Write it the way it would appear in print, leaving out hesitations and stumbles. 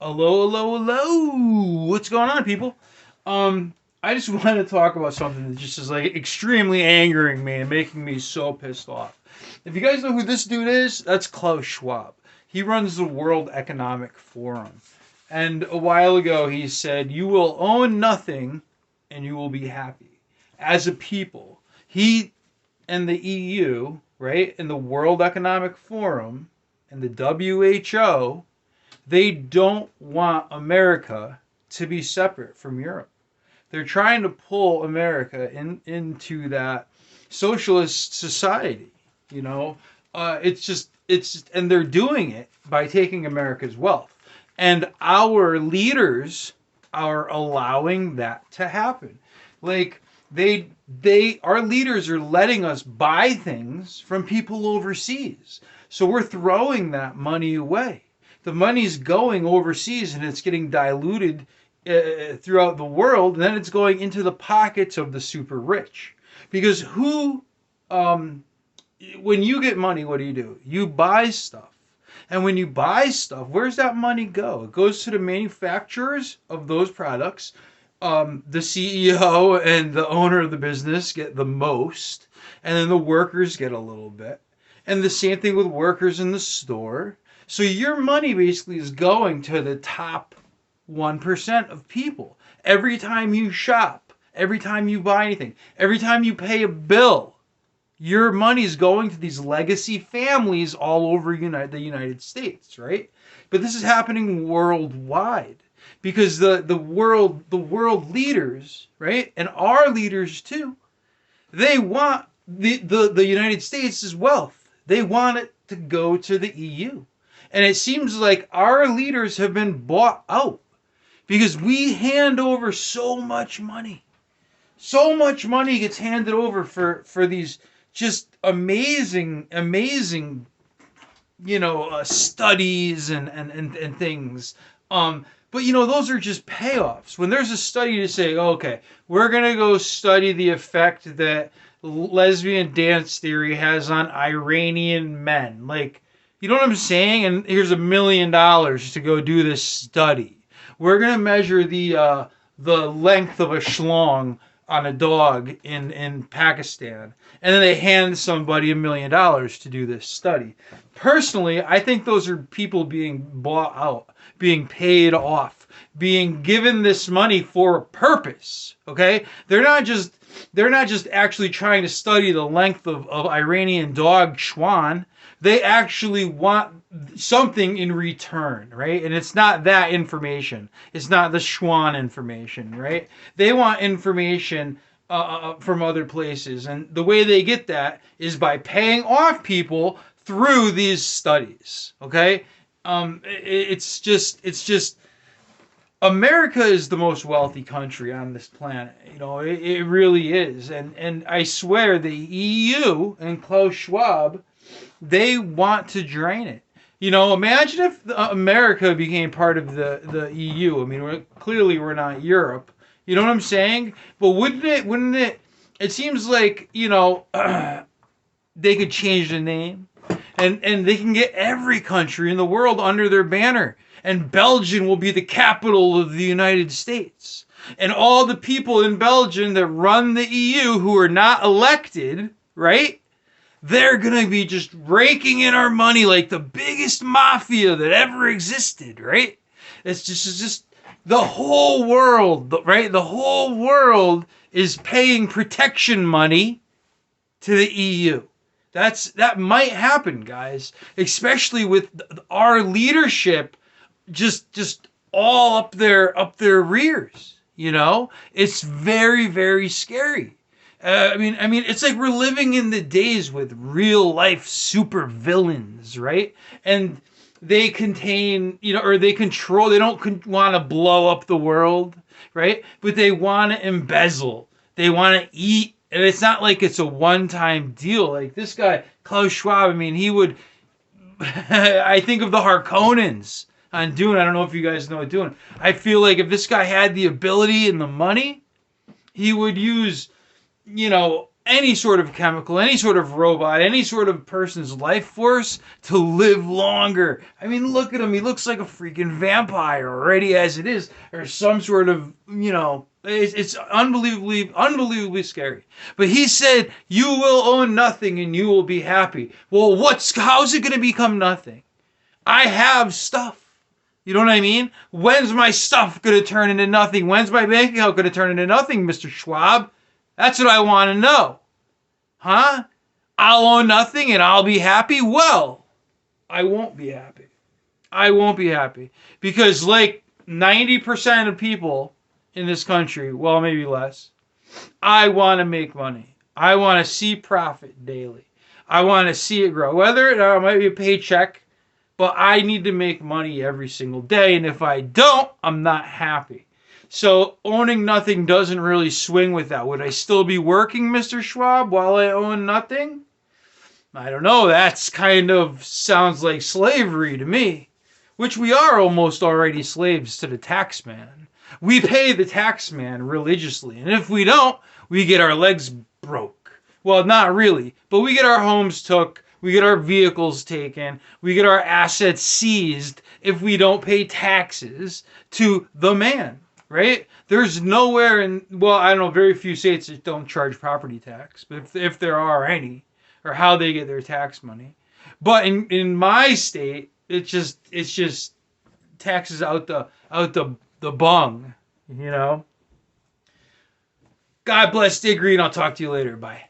Hello, hello, hello. What's going on, people? I just want to talk about something that just is like extremely angering me and making me so pissed off. If you guys know who this dude is, that's Klaus Schwab. He runs the World Economic Forum. And a while ago, he said, "You will own nothing and you will be happy." As a people, he and the EU, right, and the World Economic Forum and the WHO, they don't want America to be separate from Europe. They're trying to pull America into that socialist society. You know, and they're doing it by taking America's wealth, and our leaders are allowing that to happen. Like our leaders are letting us buy things from people overseas, so we're throwing that money away. The money's going overseas and it's getting diluted throughout the world, and then it's going into the pockets of the super rich. Because um, when you get money, what do? You buy stuff. And when you buy stuff, where's that money go? It goes to the manufacturers of those products. The CEO and the owner of the business get the most, and then the workers get a little bit. And the same thing with workers in the store. So your money basically is going to the top 1% of people. Every time you shop, every time you buy anything, every time you pay a bill, your money's going to these legacy families all over the United States, right? But this is happening worldwide because the world leaders, right, and our leaders too, they want the United States' wealth. They want it to go to the EU. And it seems like our leaders have been bought out because we hand over so much money. So much money gets handed over for these just amazing, studies and things. But those are just payoffs. When there's a study to say, okay, we're gonna go study the effect that lesbian dance theory has on Iranian men, like, you know what I'm saying? And here's $1 million to go do this study. We're gonna measure the length of a schlong on a dog in Pakistan, and then they hand somebody $1 million to do this study. Personally, I think those are people being bought out, being paid off, being given this money for a purpose. Okay, they're not just actually trying to study the length of Iranian dog Schwan. They actually want something in return, right? And it's not that information. It's not the Schwan information, right? They want information from other places, and the way they get that is by paying off people through these studies. Okay, it's just America is the most wealthy country on this planet. It really is, and I swear the EU and Klaus Schwab, they want to drain it. Imagine if America became part of the EU. I mean, we're not Europe. You know what I'm saying? But wouldn't it, it seems like, they could change the name, and they can get every country in the world under their banner. And Belgium will be the capital of the United States. And all the people in Belgium that run the EU who are not elected, right? They're going to be just raking in our money like the biggest mafia that ever existed, right? It's just the whole world, right? The whole world is paying protection money to the EU. That might happen, guys, especially with our leadership just all up their rears. It's very, very scary. I mean, it's like we're living in the days with real life super villains, right? And they contain, or they control. They don't want to blow up the world, right? But they want to embezzle. They want to eat, and it's not like it's a one-time deal. Like this guy Klaus Schwab. I mean, he would. I think of the Harkonnens on Dune. I don't know if you guys know Dune. I feel like if this guy had the ability and the money, he would use, any sort of chemical, any sort of robot, any sort of person's life force to live longer. I mean, look at him. He looks like a freaking vampire already as it is, or some sort of, it's unbelievably scary. But he said, you will own nothing and you will be happy. Well, how's it going to become nothing? I have stuff. You know what I mean? When's my stuff going to turn into nothing? When's my bank account going to turn into nothing, Mr. Schwab? That's what I want to know. Huh? I'll own nothing and I'll be happy? Well, I won't be happy. I won't be happy. Because like 90% of people in this country, well, maybe less, I want to make money. I want to see profit daily. I want to see it grow. Whether it might be a paycheck, but I need to make money every single day. And if I don't, I'm not happy. So owning nothing doesn't really swing with that. Would I still be working, Mr. Schwab, while I own nothing? I don't know. That's kind of sounds like slavery to me. Which we are almost already slaves to the tax man. We pay the tax man religiously. And if we don't, we get our legs broke. Well, not really. But we get our homes took. We get our vehicles taken. We get our assets seized if we don't pay taxes to the man, right? There's nowhere in, well, I don't know, very few states that don't charge property tax, but if there are any, or how they get their tax money. But in my state, it's just taxes out the bung, God bless, stay green. I'll talk to you later. Bye.